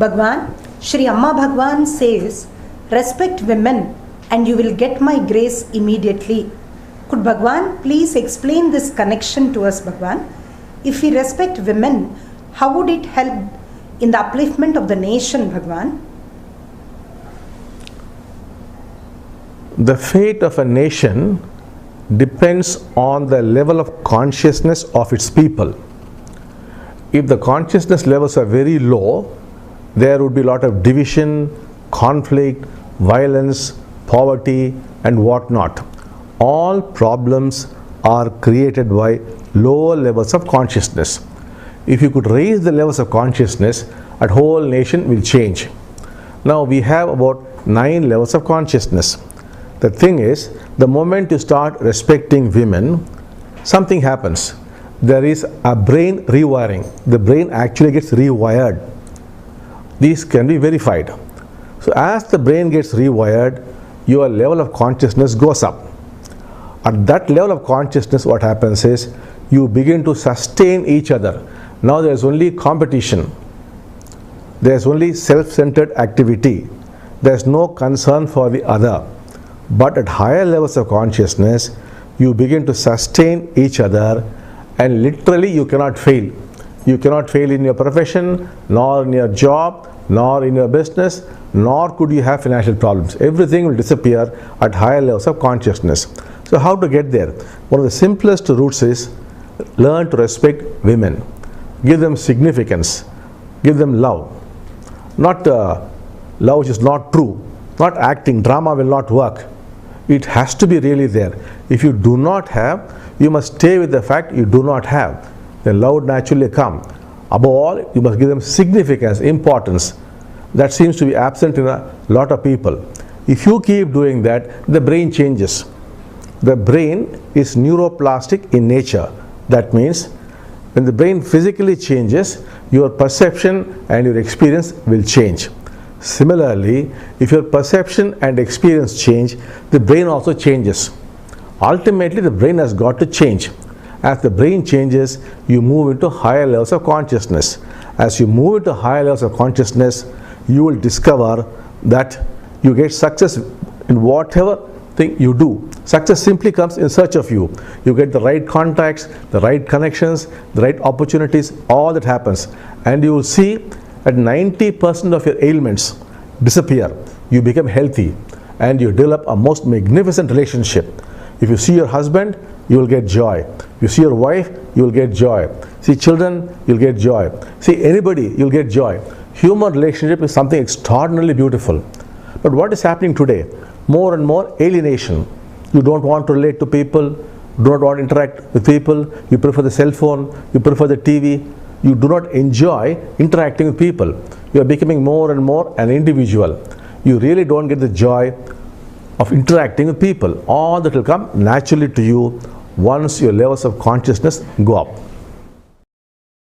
Bhagwan, Shri Amma Bhagwan says, respect women and you will get my grace immediately. Could Bhagwan please explain this connection to us, Bhagwan? If we respect women, how would it help in the upliftment of the nation, Bhagwan? The fate of a nation depends on the level of consciousness of its people. If the consciousness levels are very low, there would be a lot of division, conflict, violence, poverty, and whatnot. All problems are created by lower levels of consciousness. If you could raise the levels of consciousness, a whole nation will change. Now we have about 9 levels of consciousness. The thing is, the moment you start respecting women, something happens. There is a brain rewiring. The brain actually gets rewired. These can be verified. So as the brain gets rewired, your level of consciousness goes up. At that level of consciousness, what happens is you begin to sustain each other. Now there is only competition. There is only self-centered activity. There is no concern for the other. But at higher levels of consciousness, you begin to sustain each other, and literally you cannot fail. You cannot fail in your profession, nor in your job, nor in your business, nor could you have financial problems. Everything will disappear at higher levels of consciousness. So how to get there? One of the simplest routes is learn to respect women. Give them significance. Give them love. Not love which is not true. Not acting. Drama will not work. It has to be really there. If you do not have, you must stay with the fact you do not have. Then love would naturally come. Above all, you must give them significance, importance. That seems to be absent in a lot of people. If you keep doing that, the brain changes. The brain is neuroplastic in nature. That means when the brain physically changes, your perception and your experience will change. Similarly, if your perception and experience change, the brain also changes. Ultimately, the brain has got to change. As the brain changes, you move into higher levels of consciousness. As you move into higher levels of consciousness, you will discover that you get success in whatever thing you do. Success simply comes in search of you. You get the right contacts, the right connections, the right opportunities, all that happens. And you will see that 90% of your ailments disappear. You become healthy and you develop a most magnificent relationship. If you see your husband, you will get joy. You see your wife, you will get joy. See children, you'll get joy. See anybody, you'll get joy. Human relationship is something extraordinarily beautiful. But what is happening today? More and more alienation. You don't want to relate to people, do not want to interact with people, you prefer the cell phone, you prefer the TV, you do not enjoy interacting with people. You are becoming more and more an individual. You really don't get the joy of interacting with people. All that will come naturally to you once your levels of consciousness go up.